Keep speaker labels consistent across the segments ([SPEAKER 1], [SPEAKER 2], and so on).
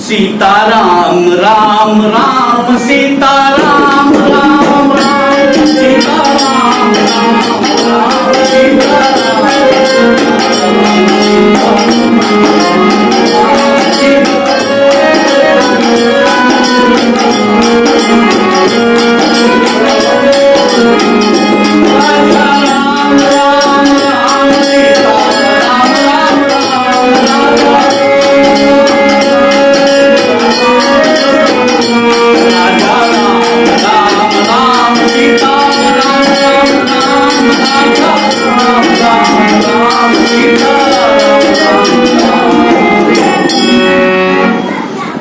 [SPEAKER 1] सीताराम राम राम सीताराम राम राम सीताराम राम राम सीताराम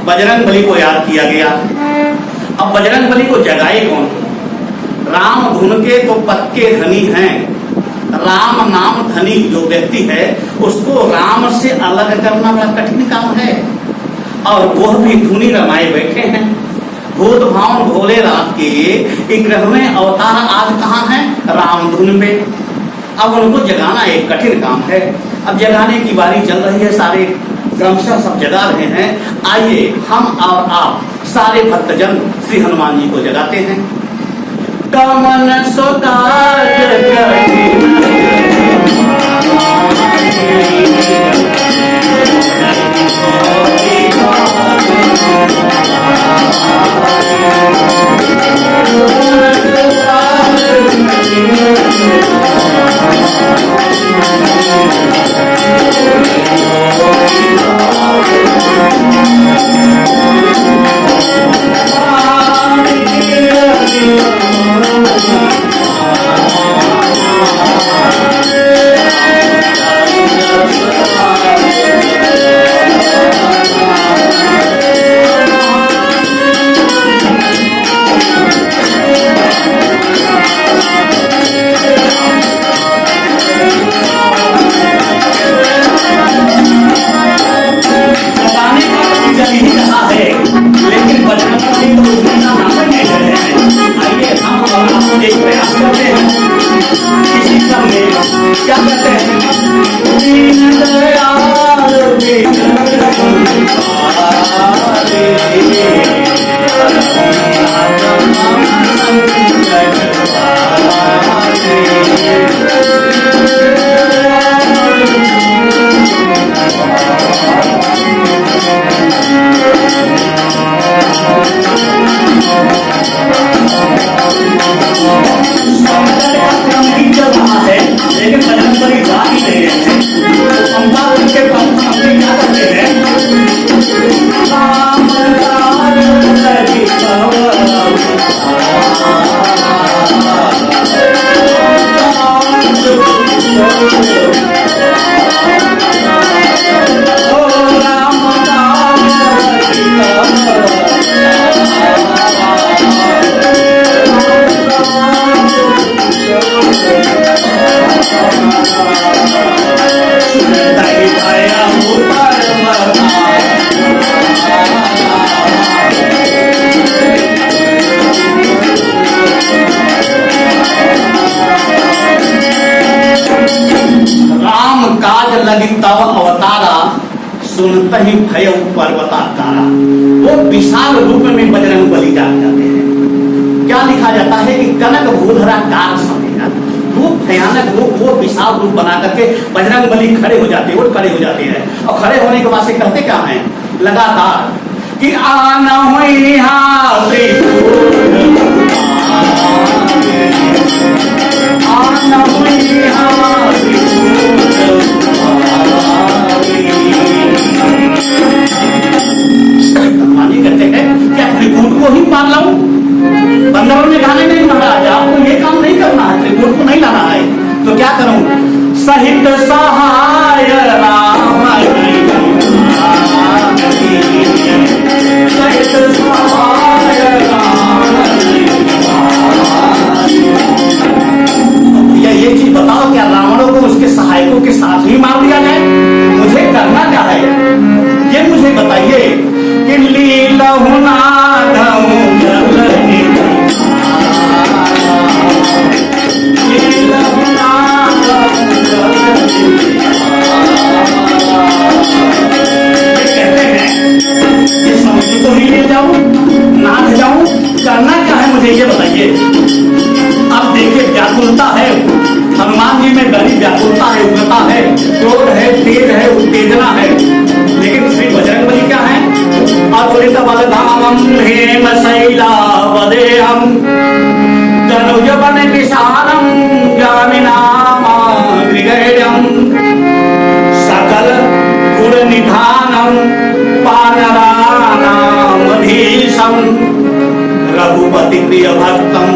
[SPEAKER 1] बजरंगबली को याद किया गया। अब बजरंगबली को जगाए कौन? राम धुन के तो पक्के धनी हैं। राम नाम धनी जो व्यक्ति है उसको राम से अलग करना बड़ा कठिन काम है। और वह भी धुनी रमाए बैठे हैं। भूत भावन भोले रात के 11वें अवतार आज कहाँ है? राम धुन में। अब उनको जगाना एक कठिन काम है। अब जगाने की बारी चल रही है, सारे क्रमशः सब जगा रहे हैं। आइए हम और आप सारे भक्तजन श्री हनुमान जी को जगाते हैं। कमन सोतार क्या कहते हैं? लेकिन बजरंगबली जा ही नहीं रहे हैं। तो संसार के पंथ क्या करते हैं? राम राम हरि लगी तव अवतारा सुनत ही भय पर्वताकारा। वो विशाल रूप में बजरंगबली जाग जाते हैं। क्या लिखा जाता है कि कनक भूधरा कार समेगा, रूप भयानक रूप, वो विशाल रूप बना करके बजरंगबली खड़े हो जाते हैं, वो खड़े हो जाते हैं। और खड़े होने के बाद से कहते क्या है लगातार कि आना हुई कहते हैं क्या त्रिकूट को ही मार लाऊं? बंदरों ने गाने नहीं महाराज, आपको ये काम नहीं करना है, त्रिकूट को नहीं लाना है। तो क्या करूं? सहित सहाय राम सहित सहाय राम। भैया ये चीज बताओ, क्या रावणों को उसके सहायकों के साथ ही मार दिया जाए? मुझे करना क्या है ये मुझे बताइए। कि लीलहु नादहु जलहि लीलहु नादहु जलहि। कहते हैं तेज है, उत्तेजना है। लेकिन श्री बजरंगबली क्या है? अतुलित बलधामम हेम शैलावदेहम तनुज बन विशालम जामिनामाग्रिगेयम सकल गुण निधानम पानरानामधीशम रघुपति प्रिय भक्तम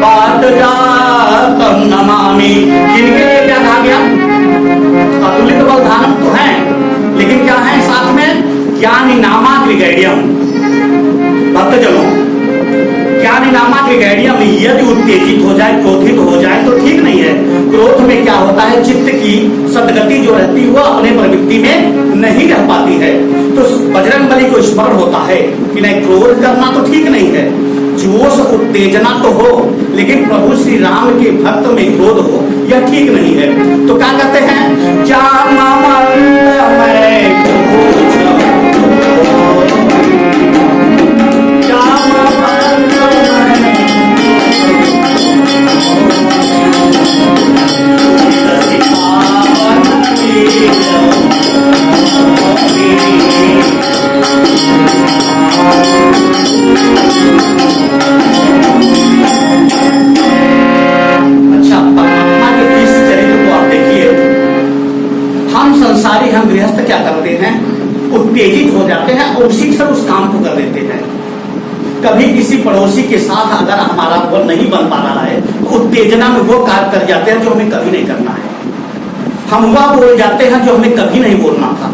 [SPEAKER 1] पादजातम नमामि। किनके लिए क्या कहा गया? अतुलित बलधानम तो है, लेकिन क्या है साथ में? ज्ञानी नामा ग्रिगेडियम। भक्तजनों, ज्ञानी नामा ग्रिगेडियम यदि उत्तेजित हो जाए, क्रोधित हो जाए तो ठीक नहीं है। क्रोध में क्या होता है? चित्त की सदगति जो रहती है वो अपने प्रवृत्ति में नहीं रह पाती है। तो बजरंगबली को स्मरण होता है कि नहीं, क्रोध करना तो ठीक नहीं है, जोश उत्तेजना तो हो, लेकिन प्रभु श्री राम के भक्त में क्रोध हो यह ठीक नहीं है। तो क्या कहते हैं? हम गृहस्थ क्या करते हैं? उत्तेजित हो जाते हैं और उसी क्षण उस काम को कर देते हैं। कभी किसी पड़ोसी के साथ अगर हमारा वो नहीं बन पा रहा है तो उत्तेजना में वो कार्य कर जाते हैं जो हमें कभी नहीं करना है। हम वह बोल जाते हैं जो हमें कभी नहीं बोलना था।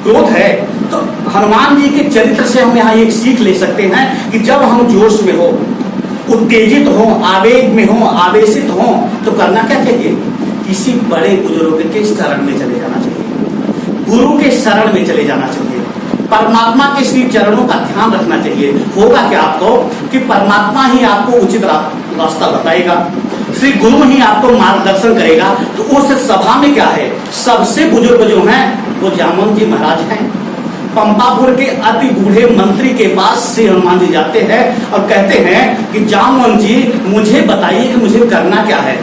[SPEAKER 1] क्रोध है तो हनुमान जी के चरित्र से हम यहाँ एक सीख ले सकते हैं कि जब हम जोश में हो, उत्तेजित हो, आवेग में हो, आवेशित हो तो करना क्या चाहिए? किसी बड़े बुजुर्ग के शरण में चले जाना चाहिए, गुरु के शरण में चले जाना चाहिए, परमात्मा के श्री चरणों का ध्यान रखना चाहिए। होगा क्या आपको कि परमात्मा ही आपको उचित रास्ता बताएगा, श्री गुरु ही आपको मार्गदर्शन करेगा। तो उस सभा में क्या है? सबसे बुजुर्ग जो हैं वो जामवंत जी महाराज हैं। पंपापुर के अति बूढ़े मंत्री के पास श्री हनुमान जी जाते हैं और कहते हैं कि जामवंत जी मुझे बताइए कि मुझे करना क्या है।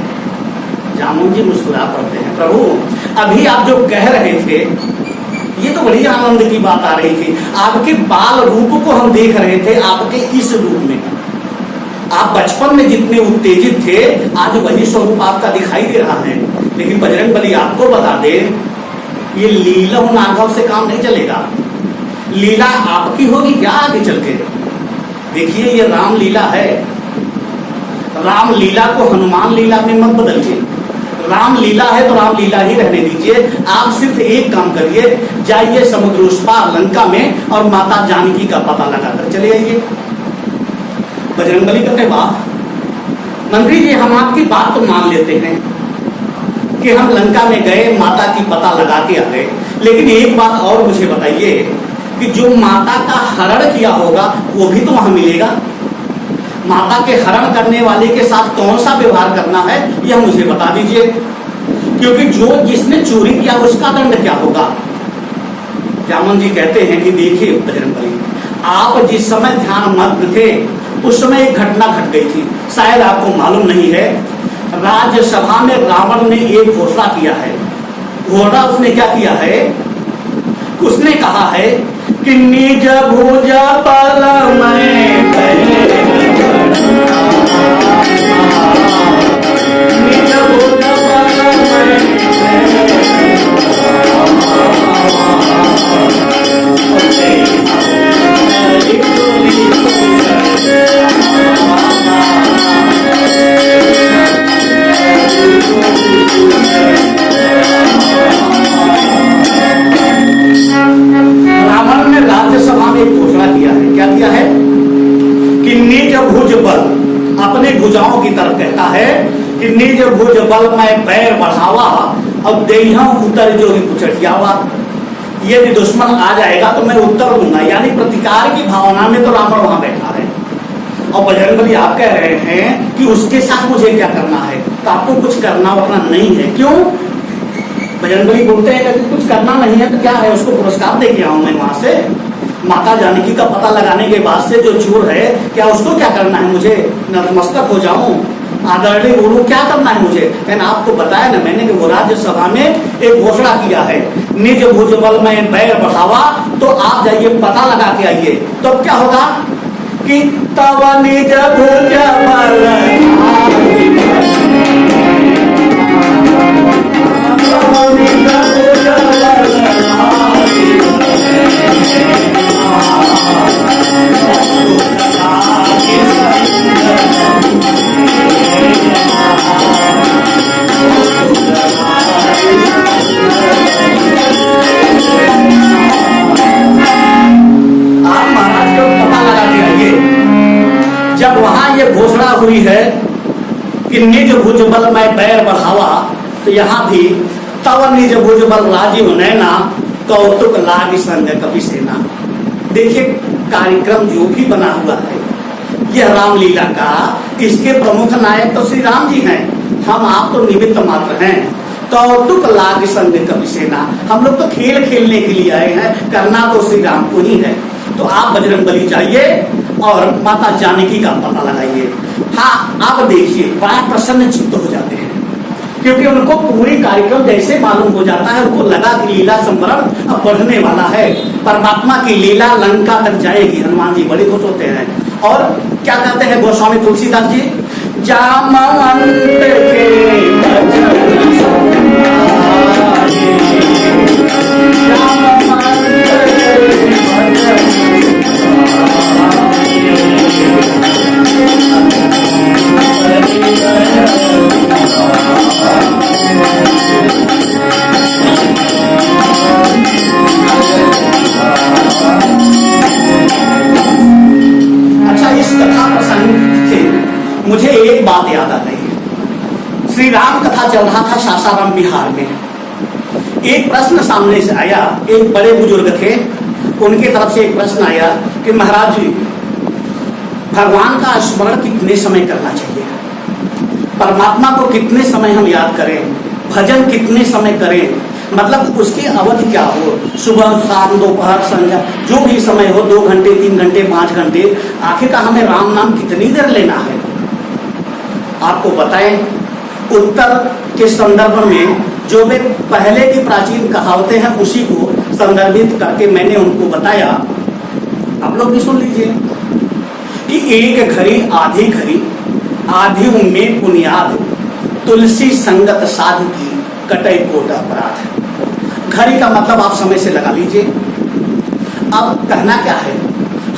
[SPEAKER 1] जामवंत जी मुस्कुरा पड़ते हैं, प्रभु अभी आप जो कह रहे थे ये तो बड़ी आनंद की बात आ रही थी। आपके बाल रूप को हम देख रहे थे, आपके इस रूप में आप बचपन में जितने उत्तेजित थे आज वही स्वरूप आपका दिखाई दे रहा है। लेकिन बजरंगबली आपको बता दे, ये लीला नाघव से काम नहीं चलेगा। लीला आपकी होगी क्या आगे चल के? देखिए ये राम लीला है, राम लीला को हनुमान लीला में मत बदलिए। राम लीला है तो राम लीला ही रहने दीजिए। आप सिर्फ एक काम करिए, जाइए समुद्र उस पार लंका में और माता जानकी का पता लगाकर चले आइए। बजरंगबली कहते वाह मंत्री जी, हम आपकी बात तो मान लेते हैं कि हम लंका में गए, माता की पता लगा के आ गए, लेकिन एक बात और मुझे बताइए कि जो माता का हरण किया होगा वो भी तो वहां मिलेगा। माता के हरण करने वाले के साथ कौन सा व्यवहार करना है यह मुझे बता दीजिए, क्योंकि जो जिसने चोरी किया उसका दंड क्या होगा। जामवंत जी कहते हैं कि देखिए बजरंगबली, आप जिस समय ध्यान मग्न थे उस समय एक घटना घट गई थी, शायद आपको मालूम नहीं है। राज्यसभा में रावण ने एक घोषणा किया है। घोषणा उसने क्या किया है? उसने कहा है कि निज भुज बल रावण ने राज्यसभा में एक घोषणा किया है। क्या किया है कि निज भुज बल, अपने भुजाओं की तरफ कहता है कि निज भुज बल में पैर बढ़ावा और देहा उतर जो पुचटियावा। यदि दुश्मन आ जाएगा तो मैं उत्तर दूंगा, यानी प्रतिकार की भावना में तो रावण वहां बैठा है। और बजरंगबली आप कह रहे हैं कि उसके साथ मुझे क्या करना है, तो आपको कुछ करना वरना नहीं है। क्यों? बजरंगबली बोलते हैं कि कुछ करना नहीं है तो क्या है, उसको पुरस्कार दे के आऊं मैं वहां से। माता जानकी का पता लगाने के बाद से जो चोर है, क्या उसको क्या करना है, मुझे नतमस्तक हो जाऊं? आदरणीय गुरु क्या करना है मुझे? कहना आपको बताया ना मैंने कि वो राज्यसभा में एक घोषणा किया है, निज भुजबल में बैर बढ़ावा, तो आप जाइए पता लगा के आइए। तो क्या होगा कि तब निज भुजबल जब वहां ये घोषणा हुई है कि निज भुजबल में बैर बढ़ावा, तो यहाँ भी तव निज भुजबल राजीव नैना कौतुक लाग संजय कवि सेना। देखिए कार्यक्रम जो भी बना हुआ है यह रामलीला का, इसके प्रमुख नायक तो श्री राम जी हैं, हम आप तो निमित्त मात्र हैं। कौतुक लाग संजय कवि सेना, हम लोग तो खेल खेलने के लिए आए हैं, करना तो श्री राम को ही है। तो आप बजरंगबली जाइए और माता जानकी का पता लगाइए। हाँ आप देखिए बड़ा प्रसन्न चित्त हो जाते हैं, क्योंकि उनको पूरी कार्यक्रम जैसे मालूम हो जाता है, उनको लगा कि लीला संवरण अब बढ़ने वाला है, परमात्मा की लीला लंका तक जाएगी। हनुमान जी बड़े खुश होते हैं और क्या कहते हैं गोस्वामी तुलसीदास जी, जामवंत मुझे एक बात याद आ गई। श्री राम कथा चल रहा था सासाराम बिहार में, एक प्रश्न सामने से आया, एक बड़े बुजुर्ग थे, उनके तरफ से एक प्रश्न आया कि महाराज जी भगवान का स्मरण कितने समय करना चाहिए, परमात्मा को कितने समय हम याद करें, भजन कितने समय करें, मतलब उसकी अवधि क्या हो, सुबह शाम दोपहर संध्या जो भी समय हो, 2 घंटे 3 घंटे 5 घंटे, आखिरकार हमें राम नाम कितनी देर लेना है। आपको बताएं उत्तर के संदर्भ में जो वे पहले की प्राचीन कहावतें हैं उसी को संदर्भित करके मैंने उनको बताया, आप लोग भी सुन लीजिए कि एक घड़ी आधी घड़ी आधी में बुनियाद, तुलसी संगत साधु की कटे कोट अपराध। घड़ी का मतलब आप समय से लगा लीजिए। अब कहना क्या है,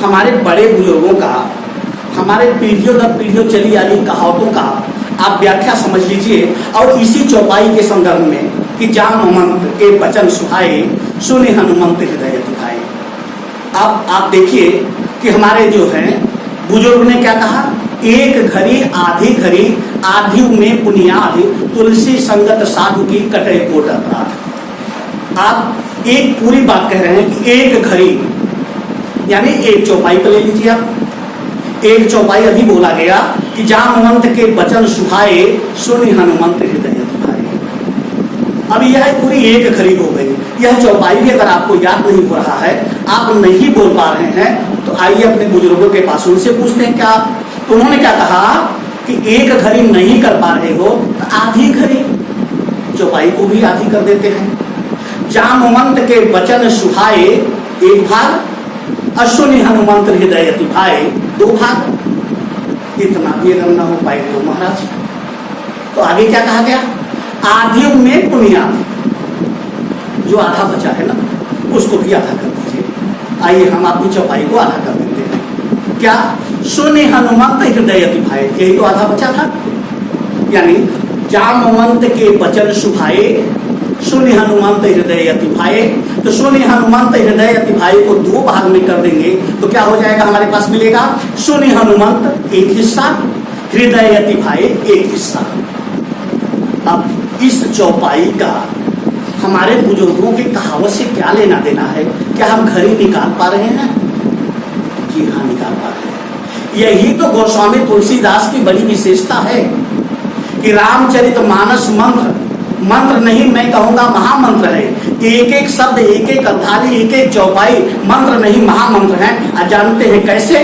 [SPEAKER 1] हमारे बड़े बुजुर्गों का, हमारे पीढ़ियों दर पीढ़ियों चली आ रही कहावतों का आप व्याख्या समझ लीजिए। और इसी चौपाई के संदर्भ में कि जामवंत के वचन सुहाए, सुने हनुमंत हृदय दुखाए। अब आप देखिए कि हमारे जो हैं बुजुर्ग ने क्या कहा, एक घड़ी आधी में बुनियाद, तुलसी संगत साधु की कटे कोट अपराध। आप एक पूरी बात कह रहे हैं कि एक घड़ी यानी एक चौपाई पर ले लीजिए आप, एक चौपाई अभी बोला गया कि जामवंत के वचन सुहाए, सुनि हनुमंत हृदय दुखाए। अब यह पूरी एक घड़ी हो गई। यह चौपाई भी अगर आपको याद नहीं हो रहा है, आप नहीं बोल पा रहे हैं, तो आइए अपने बुजुर्गों के पास उनसे पूछते हैं क्या। तो उन्होंने क्या कहा कि एक घड़ी नहीं कर पा रहे हो तो आधी घड़ी, चौपाई को भी आधी कर देते हैं। जामवंत के वचन सुहाए एक भाग, अश्विनी हनुमंत हृदय दुखाए 2 भाग। इतना भी अगर न हो पाए तो महाराज, तो आगे क्या कहा गया, आधी में बुनियाद, जो आधा बचा है ना उसको भी आधा कर दीजिए। आइए हम अपनी चौपाई को आधा कर देते हैं। क्या, सुने हनुमंत हृदय दुखाए, यही तो आधा बचा था। यानी जामवंत के वचन सुहाए, सुनि हनुमंत हृदय अतिभाए। तो सुनि हनुमंत हृदय अतिभाए को 2 भाग में कर देंगे तो क्या हो जाएगा, हमारे पास मिलेगा सुनि हनुमंत एक हिस्सा, हृदय अतिभाए एक हिस्सा। अब इस चौपाई का हमारे बुजुर्गों की कहावत से क्या लेना देना है? क्या हम घड़ी निकाल पा रहे हैं? जी हाँ, निकाल पा रहे हैं। यही तो गोस्वामी तुलसीदास की बड़ी विशेषता है कि रामचरितमानस मंत्र नहीं, मैं कहूंगा महामंत्र है। एक एक शब्द, एक एक अध्याय, एक एक चौपाई मंत्र नहीं महामंत्र है। जानते हैं कैसे?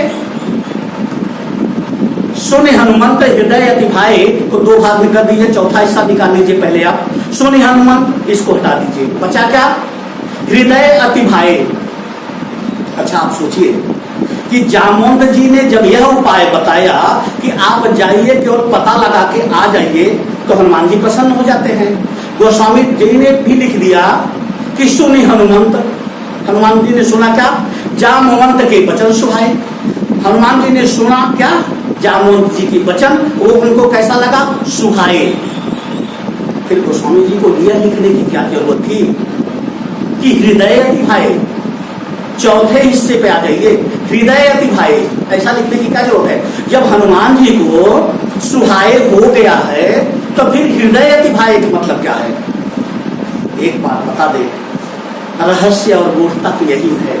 [SPEAKER 1] सुने हनुमंत हृदय अति भाए को दो भाग में कर दीजिए, चौथा हिस्सा निकाल लीजिए पहले आप। सुने हनुमंत, इसको हटा दीजिए, बचा क्या? हृदय अति भाए। अच्छा आप सोचिए कि जामवंत जी ने जब यह उपाय बताया कि आप जाइए केवल पता लगा के आ जाइए, तो हनुमान जी प्रसन्न हो जाते हैं। गोस्वामी जी ने भी लिख दिया कि सुनी हनुमंत, हनुमान जी ने सुना क्या? जामवंत के वचन सुहाए। हनुमान जी ने सुना क्या? जामवंत जी के वचन, वो उनको कैसा लगा? सुहाए। फिर गोस्वामी जी को यह लिखने की क्या जरूरत थी कि हृदय अति भाए, चौथे हिस्से पे आ जाइए, हृदय अति भाए, ऐसा लिखने की क्या जरूरत है? जब हनुमान जी को सुहाए हो गया है तो फिर हृदय अति भाए का मतलब क्या है? एक बात बता दे, रहस्य और गूढ़ता तो यही है।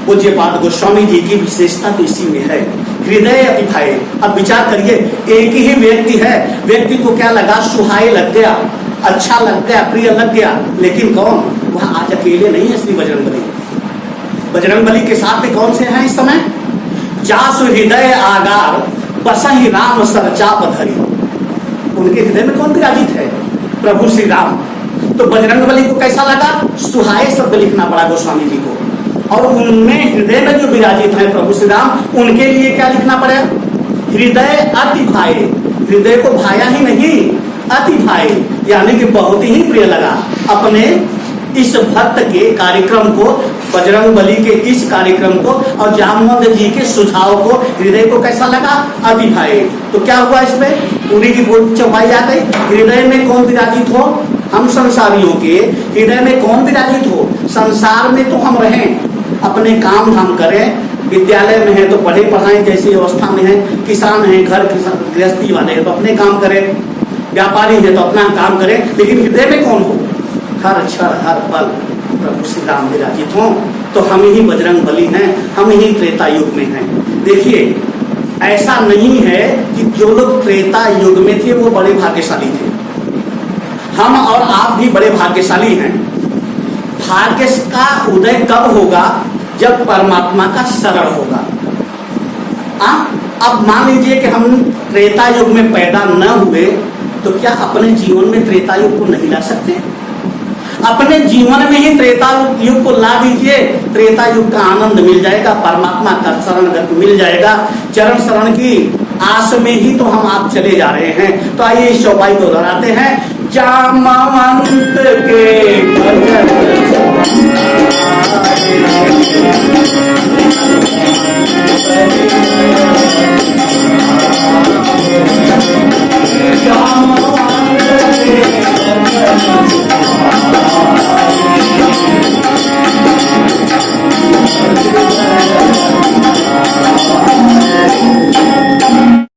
[SPEAKER 1] पूज्यपाद गोस्वामी जी की विशेषता तो इसी में है, हृदय अति भाए। अब विचार करिए, एक ही व्यक्ति है, व्यक्ति को क्या लगा? सुहाए लग गया, अच्छा लग गया, प्रिय लग गया, लेकिन कौन? वह आज अकेले नहीं है श्री बजरंगबली। बजरंगबली के साथ में कौन से हैं इस समय? जासु हृदय आगार बसहि राम सरचाप धरी। उनके हृदय में कौन विराजित है? प्रभु श्री राम। तो बजरंगबली को कैसा लगा? सुहाए शब्द लिखना पड़ा गोस्वामी जी को, और उनमें हृदय में जो विराजित है प्रभु श्री राम, उनके लिए क्या लिखना पड़ा? हृदय अति भाए। हृदय को भाया ही नहीं, अति भाए, यानी कि बहुत ही प्रिय लगा। अपने इस भक्त के कार्यक्रम को, बजरंगबली के इस कार्यक्रम को और जामवंत जी के सुझाव को, हृदय को कैसा लगा? अति भाए। तो क्या हुआ इसमें? पूरी की पूरी चौपाई आ गई। हृदय में कौन विराजित हो? हम संसारियों के हृदय में कौन विराजित हो? संसार में तो हम रहें, अपने काम धाम करें, विद्यालय में है तो पढ़े पढ़ाएं जैसी अवस्था में है, किसान है, घर गृहस्थी वाले हैं तो अपने काम करें, व्यापारी है तो अपना काम करें, लेकिन हृदय में कौन हो? हर क्षण हर पल प्रभु श्री राम विराजित हों। तो हम ही बजरंगबली हैं, हम ही त्रेता युग में हैं। देखिए, ऐसा नहीं है कि जो लोग त्रेता युग में थे वो बड़े भाग्यशाली थे। हम और आप भी बड़े भाग्यशाली हैं। भाग्य का उदय कब होगा? जब परमात्मा का शरण होगा। अब मान लीजिए कि हम त्रेता युग में पैदा न हुए, तो क्या अपने जीवन में त्रेता युग को नहीं ला सकते? अपने जीवन में ही त्रेता युग को ला दीजिए, त्रेता युग का आनंद मिल जाएगा, परमात्मा का शरण मिल जाएगा। चरण शरण की आस में ही तो हम आप चले जा रहे हैं। तो आइए इस चौपाई को दोहराते हैं। जामवंत के